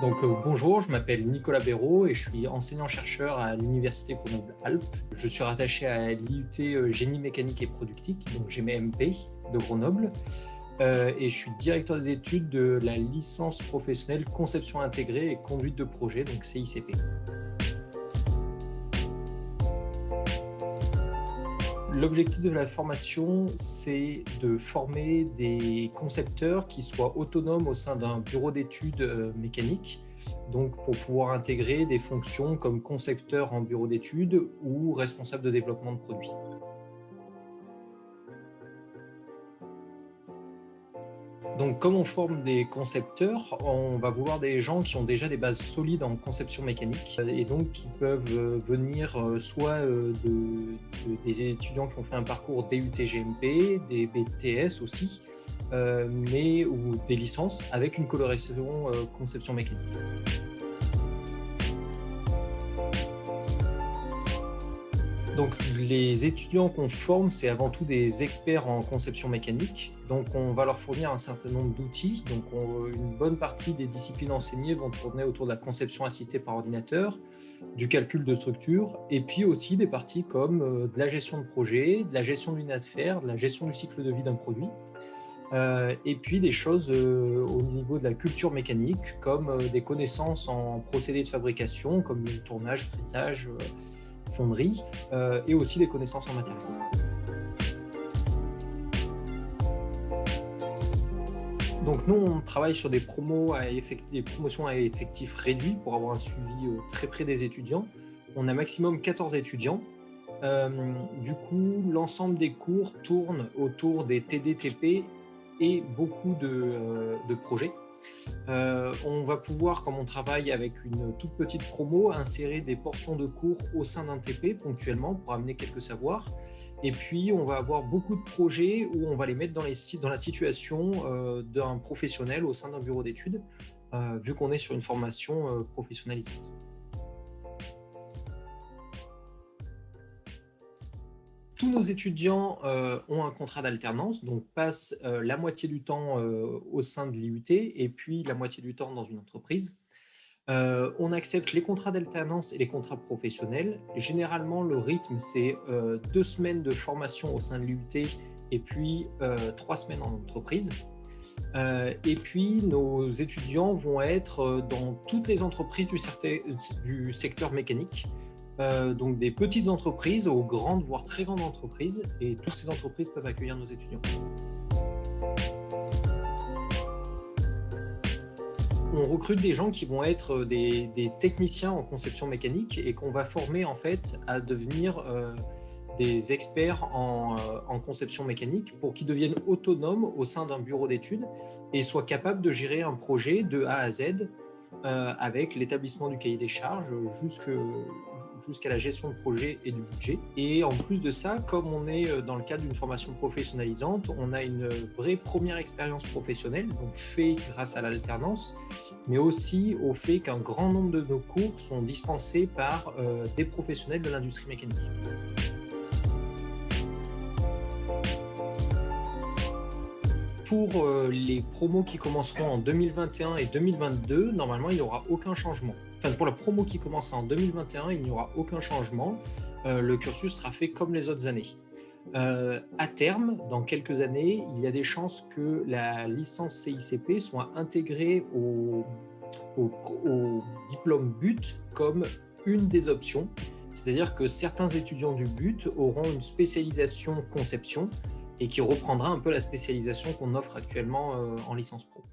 Bonjour, je m'appelle Nicolas Béraud et je suis enseignant-chercheur à l'Université Grenoble-Alpes. Je suis rattaché à l'IUT Génie mécanique et productique, donc GMP de Grenoble, et je suis directeur des études de la licence professionnelle conception intégrée et conduite de projet, donc CICP. L'objectif de la formation, c'est de former des concepteurs qui soient autonomes au sein d'un bureau d'études mécaniques, donc pour pouvoir intégrer des fonctions comme concepteur en bureau d'études ou responsable de développement de produits. Donc, comme on forme des concepteurs, on va vouloir des gens qui ont déjà des bases solides en conception mécanique et donc qui peuvent venir soit des étudiants qui ont fait un parcours DUT-GMP, des BTS aussi, ou des licences avec une coloration conception mécanique. Donc, les étudiants qu'on forme, c'est avant tout des experts en conception mécanique. Donc, on va leur fournir un certain nombre d'outils. Une bonne partie des disciplines enseignées vont tourner autour de la conception assistée par ordinateur, du calcul de structure, et puis aussi des parties comme de la gestion de projet, de la gestion d'une affaire, de la gestion du cycle de vie d'un produit. Et puis des choses au niveau de la culture mécanique, comme des connaissances en procédés de fabrication, comme le tournage, frisage, fonderie, et aussi des connaissances en matériaux. Donc nous, on travaille sur des promotions à effectifs réduits pour avoir un suivi très près des étudiants. On a maximum 14 étudiants. Du coup, l'ensemble des cours tourne autour des TDTP et beaucoup de projets. On va pouvoir, comme on travaille avec une toute petite promo, insérer des portions de cours au sein d'un TP ponctuellement pour amener quelques savoirs. Et puis, on va avoir beaucoup de projets où on va les mettre dans la situation d'un professionnel au sein d'un bureau d'études, vu qu'on est sur une formation professionnalisante. Tous nos étudiants ont un contrat d'alternance, donc passent la moitié du temps au sein de l'IUT et puis la moitié du temps dans une entreprise. On accepte les contrats d'alternance et les contrats professionnels. Généralement, le rythme, c'est 2 semaines de formation au sein de l'IUT et puis 3 semaines en entreprise. Et puis, nos étudiants vont être dans toutes les entreprises du secteur mécanique, donc des petites entreprises aux grandes, voire très grandes entreprises, et toutes ces entreprises peuvent accueillir nos étudiants. On recrute des gens qui vont être des techniciens en conception mécanique et qu'on va former en fait à devenir des experts en conception mécanique pour qu'ils deviennent autonomes au sein d'un bureau d'études et soient capables de gérer un projet de A à Z avec l'établissement du cahier des charges jusqu'à la gestion de projet et du budget. Et en plus de ça, comme on est dans le cadre d'une formation professionnalisante, on a une vraie première expérience professionnelle, donc fait grâce à l'alternance, mais aussi au fait qu'un grand nombre de nos cours sont dispensés par des professionnels de l'industrie mécanique. Pour les promos qui commenceront en 2021 et 2022, normalement, il n'y aura aucun changement. Enfin, pour la promo qui commencera en 2021, il n'y aura aucun changement. Le cursus sera fait comme les autres années. À terme, dans quelques années, il y a des chances que la licence CICP soit intégrée au diplôme BUT comme une des options. C'est-à-dire que certains étudiants du BUT auront une spécialisation conception et qui reprendra un peu la spécialisation qu'on offre actuellement en licence pro.